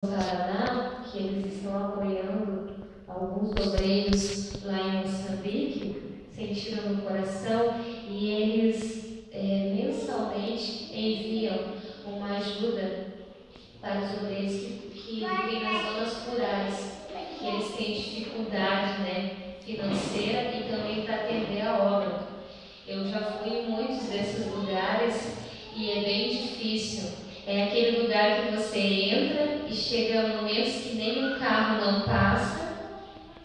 Paraná, que eles estão apoiando alguns obreiros lá em Moçambique, sentiram no coração, e eles mensalmente enviam uma ajuda para os obreiros que vivem nas zonas rurais, que eles têm dificuldade, financeira e também para atender a obra. Eu já fui em muitos desses lugares e é bem difícil. É aquele lugar que você entra e chega momentos que nem um carro não passa.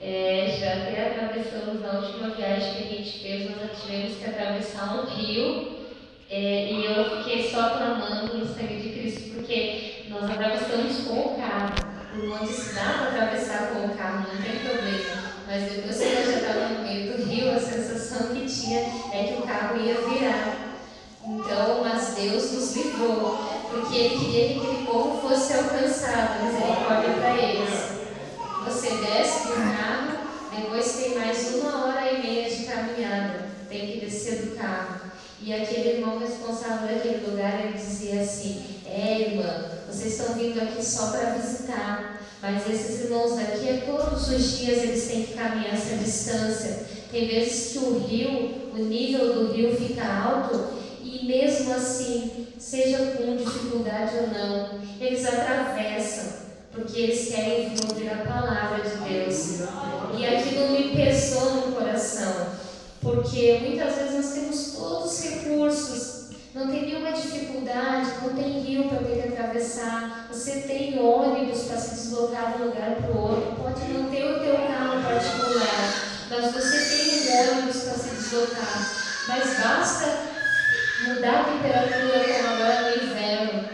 Já até atravessamos na última viagem que a gente fez, nós tivemos que atravessar um rio. E eu fiquei só clamando no sangue de Cristo, porque nós atravessamos com o carro. O irmão disse: dá para atravessar com o carro, não tem problema. Mas depois que eu já estava no meio do rio, a sensação que tinha é que o carro ia virar. Então, mas Deus nos livrou, porque Ele queria que aquele povo fosse alcançado, misericórdia para eles. Você desce do carro, depois tem mais 1h30 de caminhada, tem que descer do carro. E aquele irmão responsável daquele lugar, ele dizia assim: irmã, vocês estão vindo aqui só para visitar, mas esses irmãos daqui, todos os dias eles têm que caminhar essa distância. Tem vezes que o nível do rio fica alto, e mesmo assim, seja com dificuldade ou não, eles atravessam, porque eles querem ouvir a palavra de Deus. E aquilo me pesou no coração, porque muitas vezes nós temos todos os recursos, não tem nenhuma dificuldade, não tem rio para ter que atravessar, você tem ônibus para se deslocar de um lugar para o outro, pode não ter o teu carro particular, mas você tem um ônibus para se deslocar, mas basta mudar a temperatura como agora no inverno,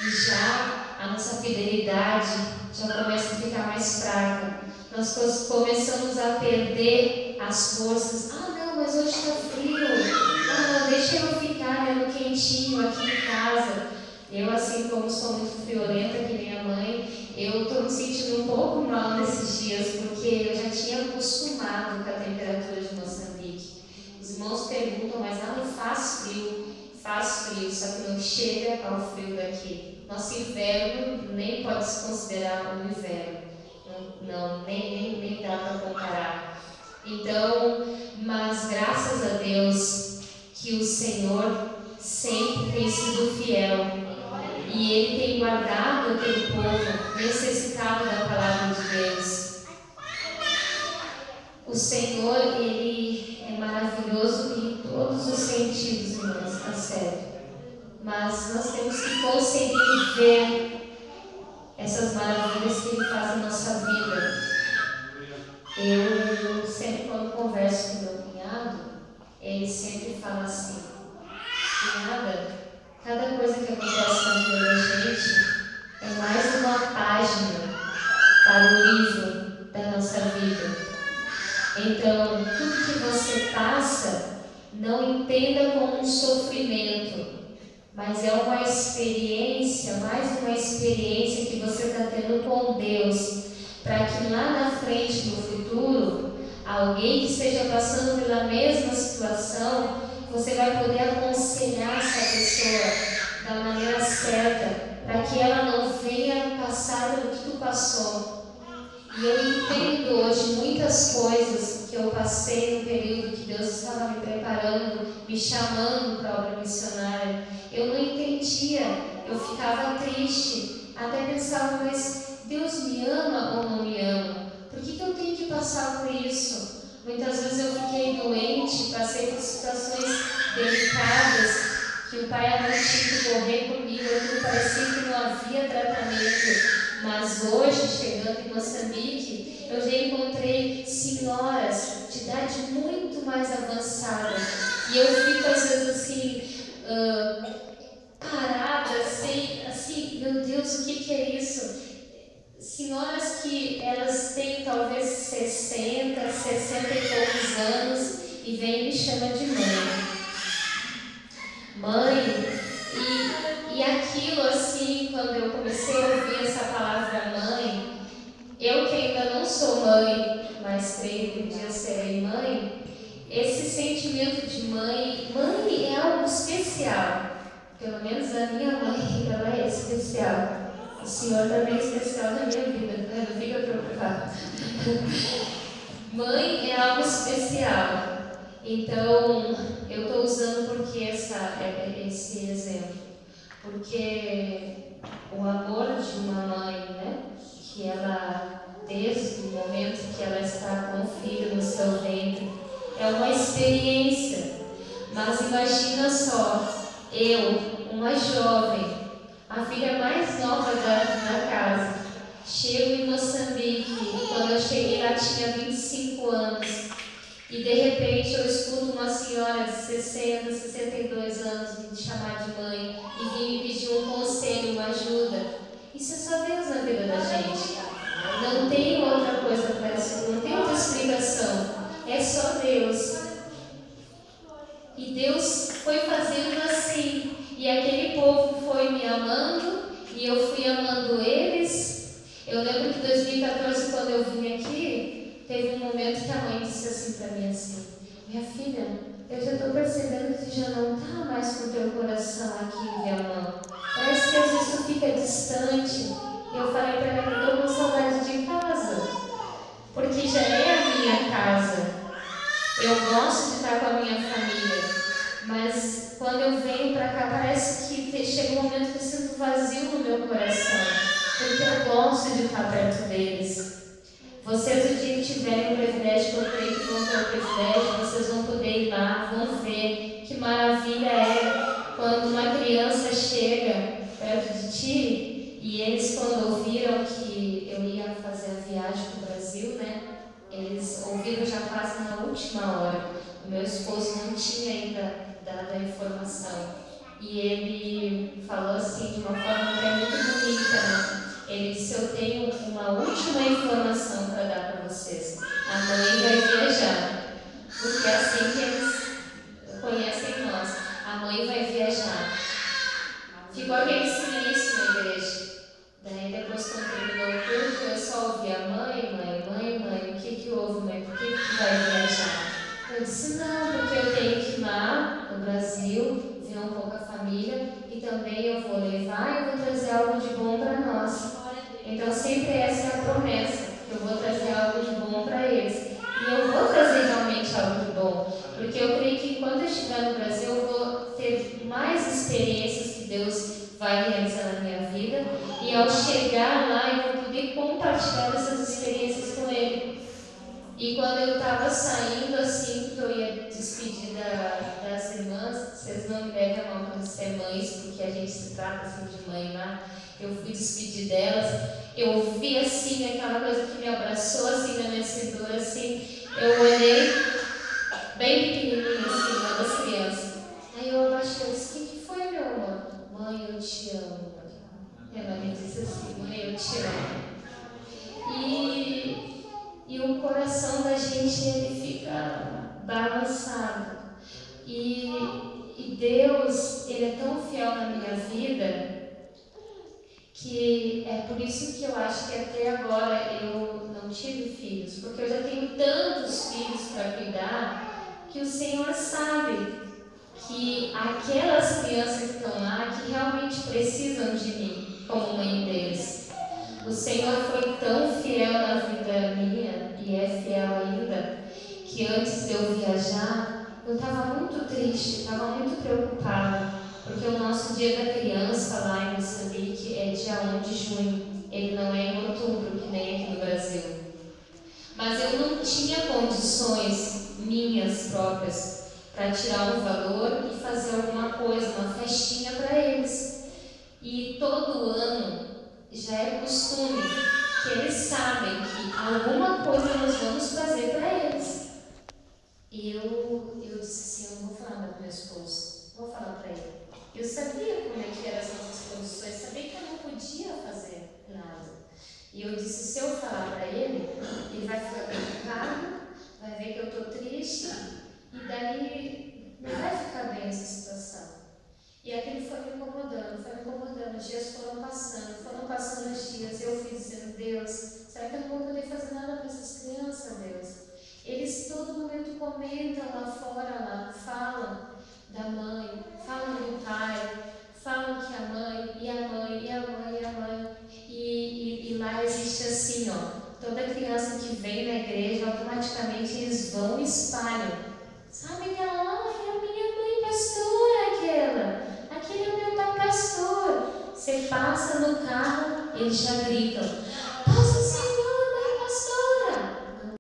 e já a nossa fidelidade já começa a ficar mais fraca. Nós começamos a perder as forças. Não, mas hoje está frio. Não, deixa eu ficar no quentinho aqui em casa. Eu, assim como sou muito friorenta, que nem a mãe, eu estou me sentindo um pouco mal nesses dias, porque eu já tinha acostumado com a temperatura de Moçambique. Os irmãos perguntam, mas não faz frio. Faz frio, só que não chega ao frio daqui. Nosso inverno nem pode se considerar um inverno. Não, nem dá para comparar. Então, mas graças a Deus que o Senhor sempre tem sido fiel. E Ele tem guardado aquele povo necessitado da palavra de Deus. O Senhor, Ele é maravilhoso em todos os sentidos, irmãos, a sério. Mas nós temos que conseguir ver essas maravilhas que Ele faz na nossa vida. Eu sempre, quando converso com meu cunhado, ele sempre fala assim: cunhada, cada coisa que acontece na vida da gente é mais uma página para o livro da nossa vida. Então, tudo que você passa, não entenda como um sofrimento, mas é uma experiência, mais uma experiência que você está tendo com Deus, para que lá na frente, no futuro, alguém que esteja passando pela mesma situação, você vai poder aconselhar essa pessoa da maneira certa, para que ela não venha passar pelo que tu passou. E eu entendo hoje muitas coisas que eu passei no período que Deus estava me preparando, me chamando para a obra missionária. Eu não entendia, eu ficava triste, até pensava, mas Deus me ama ou não me ama? Por que eu tenho que passar por isso? Muitas vezes eu fiquei doente, passei por situações delicadas, que o pai e a mãe tinham que correr comigo, aquilo parecia que não havia tratamento. Mas hoje, chegando em Moçambique, eu já encontrei senhoras de idade muito mais avançada. E eu fico às vezes assim, parada, assim, meu Deus, o que é isso? Senhoras que elas têm talvez 60 e poucos anos e vêm e me chamam de mãe. Mãe, e aquilo assim, quando eu comecei a ouvir essa palavra mãe, eu que ainda não sou mãe, mas creio que um dia serei mãe, esse sentimento de mãe é algo especial. Pelo menos a minha mãe, ela é especial. o Senhor também é especial na minha vida, né? Não fica preocupado. Mãe é algo especial. Então, eu estou usando porque esse exemplo. Porque o amor de uma mãe, né? Que ela, desde o momento que ela está com o filho no seu ventre, é uma experiência. Mas imagina só, eu, uma jovem, a filha mais nova da casa, chego em Moçambique, e quando eu cheguei lá tinha 25 anos, e de repente eu escuto uma senhora de 60, 62 anos me chamar de mãe e vir me pedir um conselho, uma ajuda. Isso é só Deus na vida da gente. Não tem outra coisa para isso, não tem outra explicação. É só Deus. E Deus foi fazendo assim. E aquele povo foi me amando e eu fui amando eles. Eu lembro que em 2014, quando eu vim aqui, teve um momento que a mãe disse assim para mim assim: minha filha, eu já estou percebendo que já não está mais com o teu coração aqui, minha mãe. Parece que às vezes tu fica distante. E eu falei para ela que eu estou com saudade de casa, porque já é a minha casa. Eu gosto de estar com a minha família, mas quando eu venho para cá parece que chega um momento que eu sinto vazio no meu coração, porque eu gosto de estar perto deles. Vocês, o dia que tiverem o privilégio, que eu creio que vão ter o privilégio, vocês vão poder ir lá, vão ver que maravilha é quando uma criança chega perto de ti. E eles, quando ouviram que eu ia fazer a viagem para o Brasil, né? Eles ouviram já quase na última hora. O meu esposo não tinha ainda dado a informação. E ele falou assim, de uma forma até muito bonita, né? Ele disse: eu tenho uma última informação para dar para vocês. A mãe vai viajar. Porque é assim que eles conhecem nós. A mãe vai viajar. Ficou aquele silêncio na igreja. Daí depois, quando terminou o culto, eu só ouvia: mãe, mãe, mãe, mãe, o que houve, mãe? Por que vai viajar? Eu disse: não, porque eu tenho que ir lá no Brasil, ver um pouco a família, e também eu vou levar e vou trazer algo de bom para nós. Então sempre essa é a promessa, que eu vou trazer algo de bom para eles. E eu vou trazer realmente algo de bom, porque eu creio que quando eu estiver no Brasil eu vou ter mais experiências que Deus vai realizar na minha vida, e ao chegar lá eu vou poder compartilhar essas experiências com ele. E quando eu estava saindo assim, que eu ia despedir das irmãs, vocês não me levem a mal por ser mães, porque a gente se trata assim de mãe lá, eu fui despedir delas, eu vi assim aquela coisa que me abraçou assim na minha cintura, assim, eu olhei bem pequenininha assim, uma das crianças. Aí eu abaixei e disse: o que foi, meu amor? Mãe, eu te amo. Ela me disse assim: mãe, eu te amo. E o coração da gente, ele fica balançado. E Deus, ele é tão fiel na minha vida, que é por isso que eu acho que até agora eu não tive filhos, porque eu já tenho tantos filhos para cuidar, que o Senhor sabe que aquelas crianças que estão lá, que realmente precisam de mim como mãe deles. O Senhor foi tão fiel na vida minha, e é fiel ainda, que antes de eu viajar, eu estava muito triste, estava muito preocupada, porque o nosso Dia da Criança lá em Moçambique é dia 1 de junho, ele não é em outubro, que nem aqui no Brasil. Mas eu não tinha condições minhas próprias para tirar um valor e fazer alguma coisa, uma festinha para eles. E todo ano já é costume que eles sabem que alguma coisa nós vamos fazer para eles. E eu disse assim: eu não vou falar para meu esposo, vou falar para ele. Eu sabia como é que eram as nossas condições, sabia que eu não podia fazer nada. E eu disse: se eu falar para ele, ele vai ficar preocupado, vai ver que eu estou triste, e daí não vai ficar bem essa situação. E aquilo foi me incomodando, os dias foram passando os dias, eu fui dizendo: Deus, será que eu não vou poder fazer nada para essas crianças, Deus? Eles todo momento comentam lá fora, lá, falam da mãe, falam do pai, falam que a mãe, e a mãe, e a mãe, e a mãe. existe assim, ó. Toda criança que vem na igreja, automaticamente eles vão e espalham. Sabe aquela lá? É a minha mãe pastora, aquele é o meu pai pastor. Você passa no carro, eles já gritam: